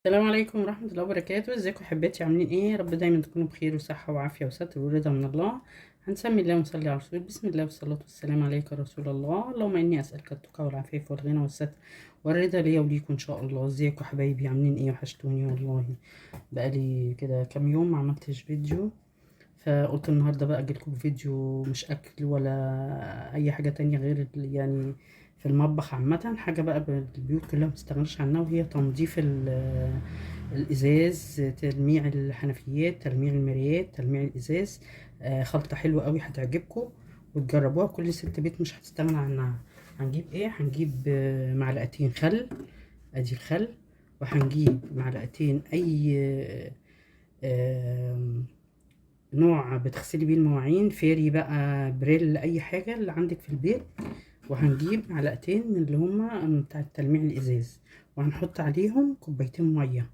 السلام عليكم ورحمة الله وبركاته. ازيكم حباتي؟ عاملين ايه؟ يا رب دايما تكونوا بخير وصحة وعافية وستر ورضا من الله. هنسمي الله ونصلي على رسول. بسم الله والصلاة والسلام عليك يا رسول الله. اللهم اني اسألك التقى والعفاف والغنى والستر والرضا ليا وليكم ان شاء الله. ازيكم حبايبي؟ عاملين ايه؟ وحشتوني والله. بقالي كده كام يوم ما عملتش فيديو، فقلت النهارده بقى اجيلكم فيديو مش اكل ولا اي حاجه تانية غير يعني في المطبخ عامه، حاجه بقى البيوت كلها ما بتستغناش عنها، وهي تنظيف الازاز، تلميع الحنفيات، تلميع المرايات، تلميع الازاز. خلطه حلوه قوي هتعجبكم وتجربوها. كل ست بيت مش هتستغنى عنها. هنجيب ايه؟ هنجيب معلقتين خل، ادي الخل، وهنجيب معلقتين اي نوع بتغسلي بيه المواعين، فيري بقى، بريل، اي حاجه اللي عندك في البيت. وهنجيب معلقتين من اللي هما بتاع تلميع الازاز، وهنحط عليهم كوبايتين ميه.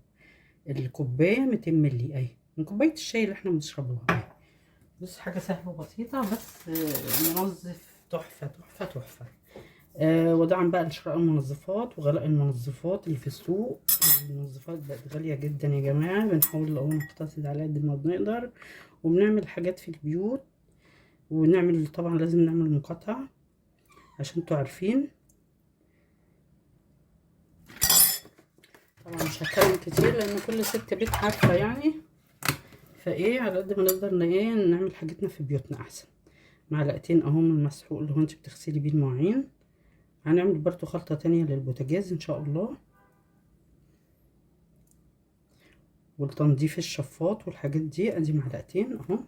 الكوبايه 200 مللي اهي، من كوبايه الشاي اللي احنا بنشربوها اهي. بص، حاجه سهله وبسيطه، بس منظف تحفه تحفه تحفه. وطبعا بقى شراء المنظفات وغلاء المنظفات اللي في السوق. المنظفات بقت غالية جدا يا جماعة. بنحاول نقتصد على قد ما بنقدر، وبنعمل حاجات في البيوت، ونعمل طبعا لازم نعمل مقاطعة عشان انتوا عارفين. طبعا مش هتكلم كتير لان كل ست بيت عارفة يعني. فايه، على قد ما نقدر ايه نعمل حاجتنا في بيوتنا احسن. معلقتين اهو من المسحوق اللي هو انت بتغسلي بيه المواعين. هنعمل برضو خلطة تانية للبوتاجاز ان شاء الله، والتنظيف الشفاط والحاجات دي. ادي معلقتين اهو،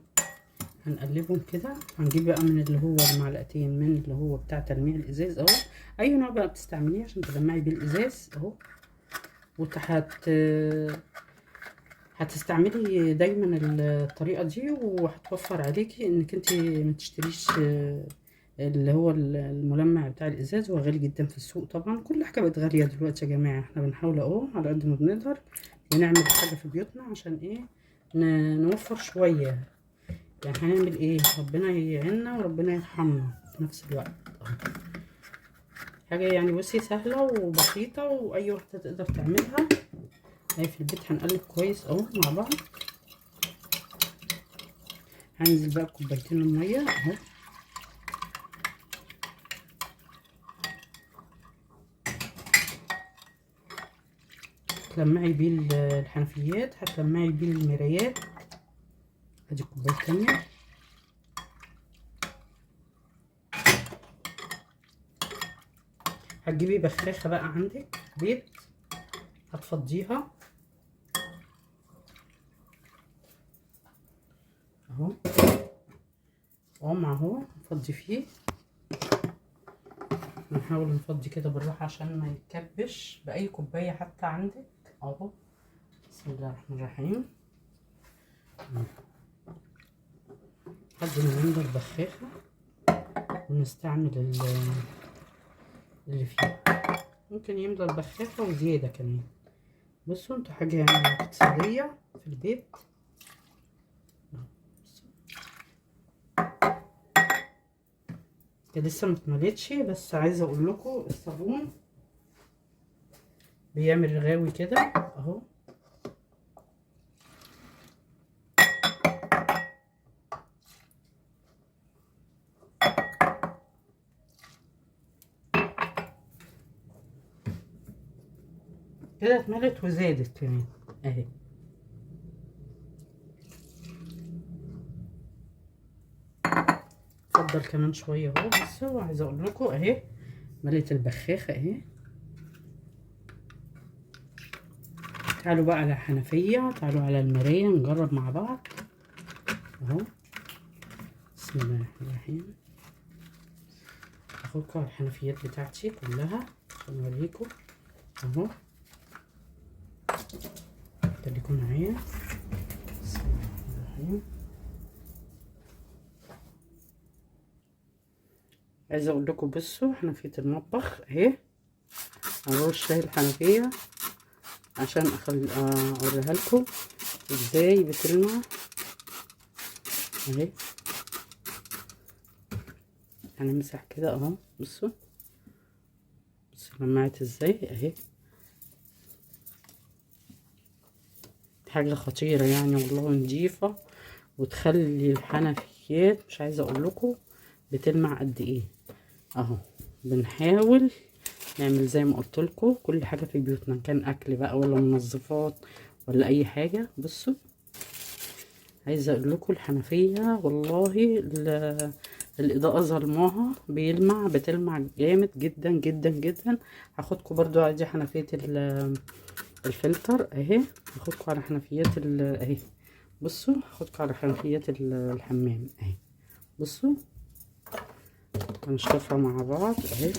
هنقلبهم كده. هنجيب بقى من اللي هو المعلقتين من اللي هو بتاع تلميع الازاز اهو، اي نوع بقى بتستعمليه عشان تلمعي بيه الازاز اهو. هتستعملي دايما الطريقه دي، وهتوفر عليكي انك انت ما تشتريش اللي هو الملمع بتاع الازاز. هو غالي جدا في السوق طبعا، كل حاجه بقت غاليه دلوقتي يا جماعه. احنا بنحاول اهو على قد ما بنقدر نعمل حاجه في بيوتنا عشان ايه، نوفر شويه. يعني هنعمل ايه؟ ربنا يعيننا وربنا يرحمنا في نفس الوقت. حاجة يعني بصي سهلة وبسيطة واي واحدة تقدر تعملها. اهي في البيت هنقلب كويس اهو مع بعض. هنزل بقى كوبايتين المية اهو، تلمعي بيه الحنفيات، هتلمعي بيه المرايات. ادي كوباية تانية. هتجيبي بخاخة بقى عندك في البيت، هتفضيها اهو، اهو نفضي فيه. نحاول نفضي كده بالراحة عشان ما يتكبش. بأي كوباية حتى عندك اهو. بسم الله الرحمن الرحيم. لحد ما نملى البخاخة ونستعمل اللي فيه. ممكن يملى البخاخة وزيادة كمان. بصوا انتوا، حاجة يعني اقتصادية في البيت. هي لسه متملتش، بس عايزة اقول لكم الصابون بيعمل رغاوي كده اهو. كده اتملت وزادت كمان اهي. اتفضل كمان شوية اهو. بصوا، عايزة اقول لكم اهي مليت البخاخة اهي. تعالوا بقى على الحنفية، تعالوا على المراية نجرب مع بعض اهو. بسم الله الرحمن الرحيم. هاخدكم على الحنفيات بتاعتي كلها عشان اوريكم اهو. خليكم معايا. بسم الله الرحمن الرحيم. عايزه اقول لكم بصوا، حنفيه المطبخ اهي. هنرش شاي الحنفيه عشان اوريها لكم ازاي بتلمع اهي. هنمسح كده اهو. بصوا لمعت ازاي اهي. حاجة خطيرة يعني والله، نضيفة وتخلي الحنفيات مش عايزة اقول لكم بتلمع قد ايه. اهو بنحاول نعمل زي ما قلت لكم كل حاجة في بيوتنا، كان اكل بقى ولا منظفات ولا اي حاجة. بصوا عايزة اقول لكم الحنفية والله الاضاءة ظلماها بيلمع، بتلمع جامد جدا جدا جدا. هاخدكم برضو عادي حنفية الفلتر اهي، هاخدكم على حنفيات اهي. بصوا هاخدكم على حنفيات الحمام اهي. بصوا هنشطفها مع بعض اهي.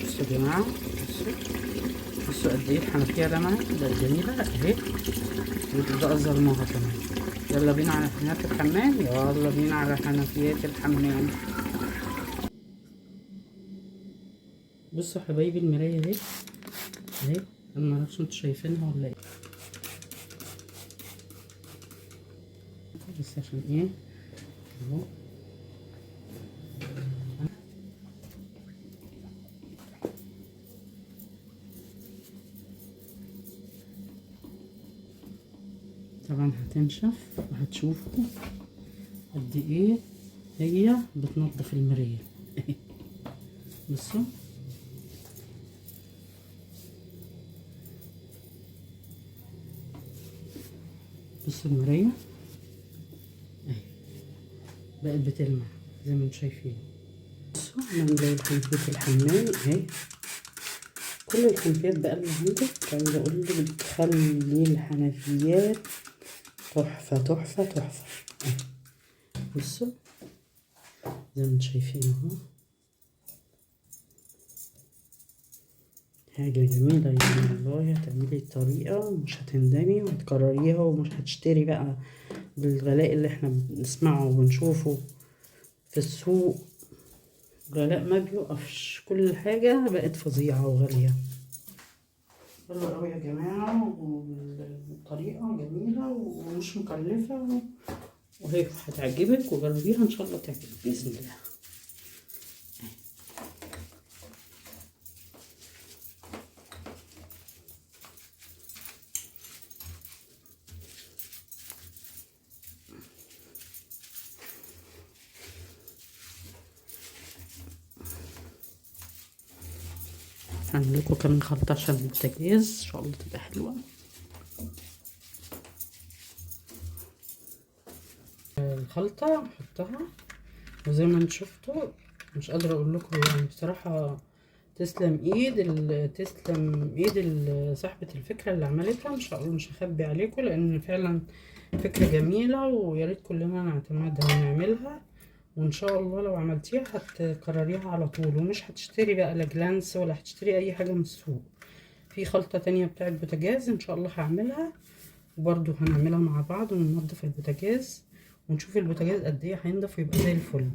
بصوا يا جماعة، بصوا قد ايه الحنفية لمعت جميلة اهي، والاضاءة ظلماها كمان. يلا بينا على حنفيات الحمام، يلا بينا على حنفيات الحمام. بصوا حبايبي المراية اهي اهي، انا معرفش انتوا شايفينها ولا ايه، بس عشان ايه اهو. طبعا هتنشف وهتشوفوا قد ايه هي بتنضف المراية اهي. بصوا بصوا المراية اهي بقت بتلمع زي ما انتم شايفين. بصوا هنعمل حنفية الحمام اهي. كل الحنفيات بقى اللي عندك عايزة اقول لك بتخلي الحنفيات تحفة تحفة تحفة اهي. بصوا زي ما انتم شايفين اهو، حاجة جميلة يعني والله. هتعملي الطريقة مش هتندمي وهتكرريها ومش هتشتري بقى بالغلاء اللي احنا بنسمعه وبنشوفه في السوق. غلاء ما بيوقفش، كل حاجة بقت فظيعة وغالية. حلوة قوي يا جماعة، والطريقة جميلة ومش مكلفة وهي هتعجبك، وجربيها ان شاء الله تعجبك بإذن الله. هعمل لكم كمان خلطة عشان البوتاجاز ان شاء الله تبقى حلوة. الخلطة هحطها وزي ما انتوا شفتوا، مش قادرة اقول لكم يعني بصراحة تسلم ايد صاحبة الفكرة اللي عملتها. مش هخبي عليكم لان فعلا فكرة جميلة، ويا ريت كلنا نعتمدها ونعملها. وان شاء الله لو عملتيها هتكرريها على طول، ومش هتشتري بقى لا جلانس ولا هتشتري اي حاجة من السوق. في خلطة تانية بتاعت بوتاجاز ان شاء الله هعملها، وبرضو هنعملها مع بعض وننضف البوتاجاز ونشوف البوتاجاز قد ايه هينضف ويبقى زي الفل.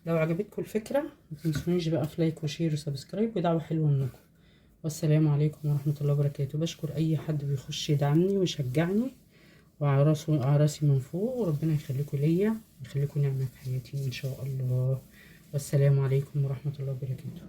لو عجبتكم الفكرة متنسونيش بقى في لايك وشير وسبسكرايب ودعوة حلوة منكم. والسلام عليكم ورحمة الله وبركاته. بشكر اي حد بيخش يدعمني ويشجعني، وعراسي من فوق، وربنا يخليكم ليا ويخليكم نعمة في حياتي ان شاء الله. والسلام عليكم ورحمة الله وبركاته.